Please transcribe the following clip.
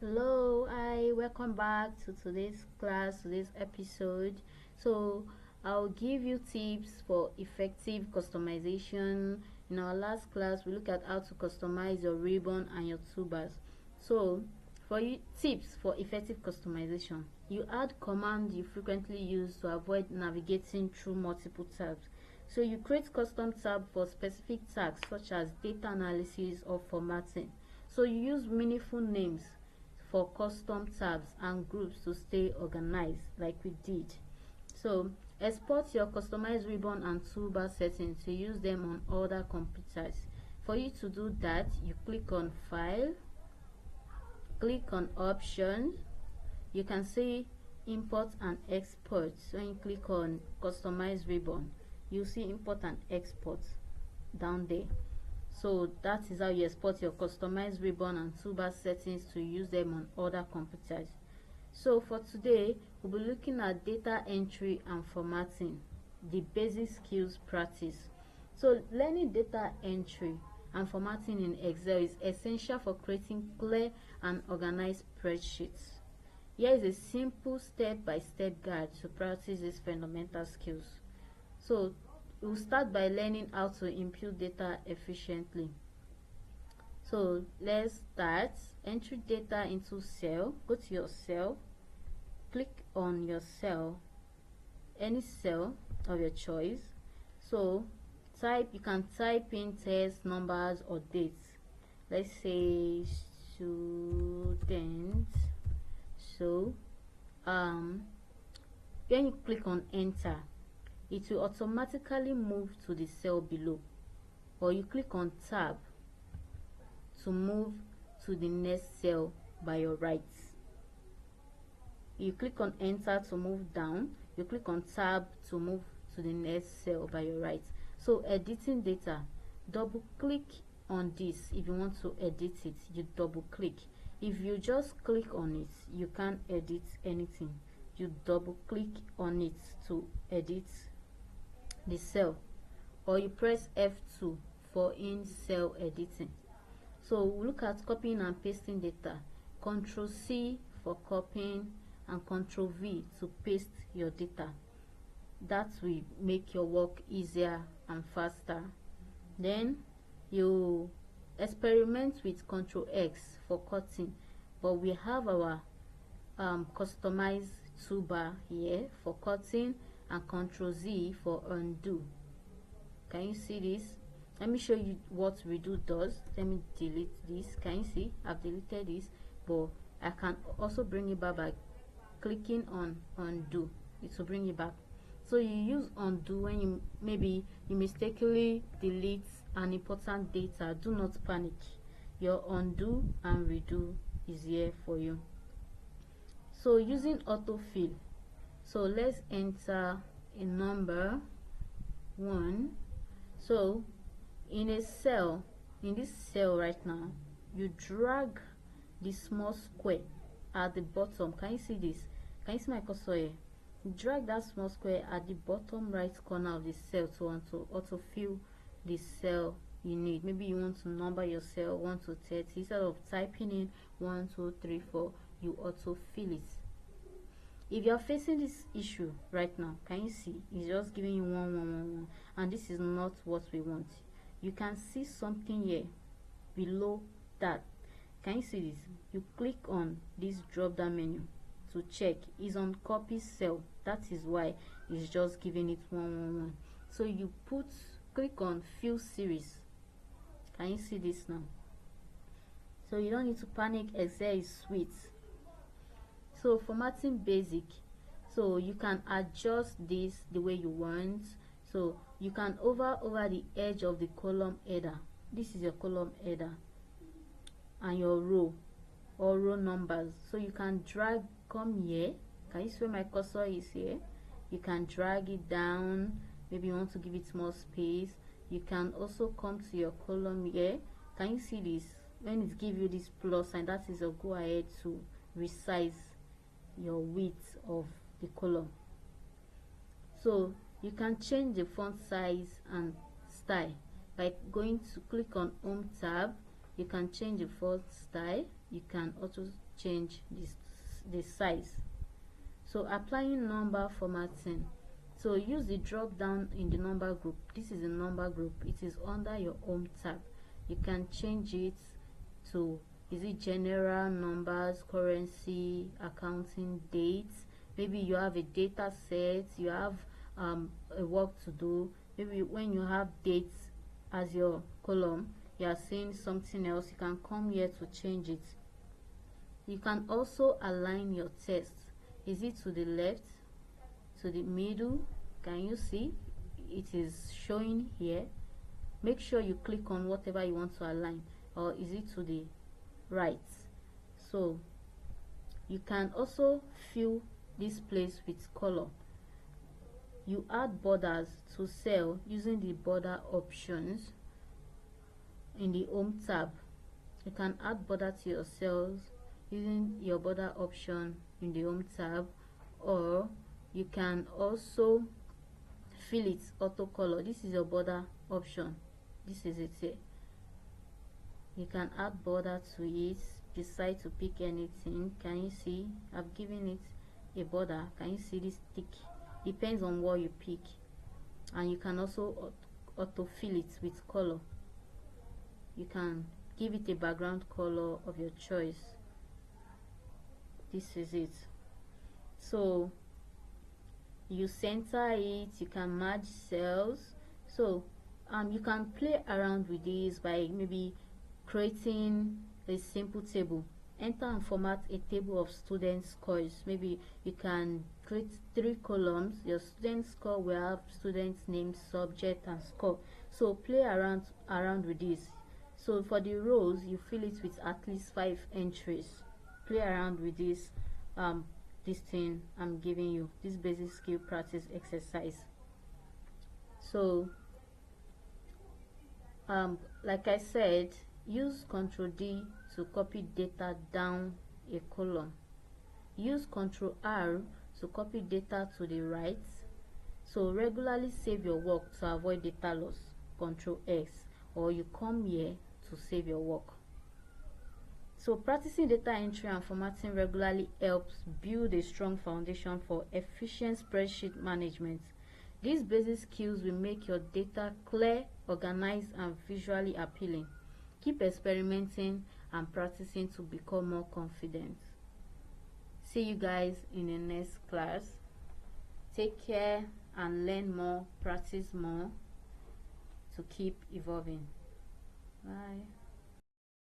Hello, hi, welcome back to today's episode. So, I'll give you tips for effective customization. In our last class, we look at how to customize your ribbon and your toolbars. So, for you, tips for effective customization. You add commands you frequently use to avoid navigating through multiple tabs. So, you create custom tab for specific tasks such as data analysis or formatting. So, you use meaningful names for custom tabs and groups to stay organized like we did. So export your customized ribbon and toolbar settings to use them on other computers. For you to do that, you click on File, click on Options. You can see Import and Export. So when you click on Customize Ribbon, you see Import and Export down there. So that is how you export your customized ribbon and toolbar settings to use them on other computers. So for today, we'll be looking at data entry and formatting, the basic skills practice. So learning data entry and formatting in Excel is essential for creating clear and organized spreadsheets. Here is a simple step-by-step guide to practice these fundamental skills. So we'll start by learning how to input data efficiently. So let's start. Enter data into cell. Go to your cell, click on your cell, any cell of your choice. So you can type in text, numbers or dates. Let's say student. So when you click on enter, it will automatically move to the cell below, or you click on tab to move to the next cell by your right. You click on enter to move down, you click on tab to move to the next cell by your right. So editing data, double click on this. If you want to edit it, you double click. If you just click on it, you can't edit anything. You double click on it to edit the cell, or you press F2 for in cell editing. So we'll look at copying and pasting data. Ctrl C for copying and Ctrl V to paste your data. That will make your work easier and faster. Then you experiment with Ctrl X for cutting, but we have our customized toolbar here for cutting and Ctrl Z for undo. Can you see this? Let me show you what redo does. Let me delete this. Can you see? I've deleted this, but I can also bring it back by clicking on undo. It will bring it back. So you use undo when you mistakenly delete an important data. Do not panic. Your undo and redo is here for you. So using autofill. So let's enter a number 1. So in this cell right now, you drag the small square at the bottom. Can you see this? Can you see my cursor here? Drag that small square at the bottom right corner of the cell to autofill the cell you need. Maybe you want to number your cell 1 to 30. Instead of typing in 1, 2, 3, 4, you autofill it. If you are facing this issue right now, can you see it's just giving you 1, 1, 1, 1, and this is not what we want. You can see something here below that. Can you see this? You click on this drop down menu to check. It's on copy cell. That is why it's just giving it 1, 1, 1. So you click on fill series. Can you see this now? So you don't need to panic. Excel is sweet. So formatting basic. So you can adjust this the way you want. So you can hover over the edge of the column header. This is your column header and your row or row numbers. So you can drag, come here. Can you see where my cursor is here? You can drag it down. Maybe you want to give it more space. You can also come to your column here. Can you see this? When it gives you this plus sign, that is a go ahead to resize your width of the column. So you can change the font size and style by going to click on home tab. You can change the font style. you can also change the size. So applying number formatting, so use the drop down in the number group. This is a number group, it is under your home tab. You can change it to, is it general, numbers, currency, accounting, dates. Maybe you have a data set, you have a work to do. Maybe when you have dates as your column, you are seeing something else, you can come here to change it. You can also align your text. Is it to the left, to the middle? Can you see it is showing here? Make sure you click on whatever you want to align. Or is it to the right? So you can also fill this place with color. You add borders to cell using the border options in the home tab. You can add border to your cells using your border option in the home tab, or you can also fill it auto color. This is your border option, this is it here. You can add border to it, decide to pick anything. Can you see I've given it a border? Can you see this tick? Depends on what you pick. And you can also auto fill it with color. You can give it a background color of your choice. This is it. So you center it, you can merge cells. So you can play around with this by maybe creating a simple table. Enter and format a table of student scores. Maybe you can create 3 columns. Your student score will have student's name, subject, and score. So play around with this. So for the rows, you fill it with at least 5 entries. Play around with this this thing I'm giving you, this basic skill practice exercise. So like I said, use Ctrl D to copy data down a column. Use Ctrl R to copy data to the right. So regularly save your work to avoid data loss. Ctrl X, or you come here to save your work. So practicing data entry and formatting regularly helps build a strong foundation for efficient spreadsheet management. These basic skills will make your data clear, organized, and visually appealing. Keep experimenting and practicing to become more confident. See you guys in the next class. Take care and learn more, practice more to keep evolving. Bye.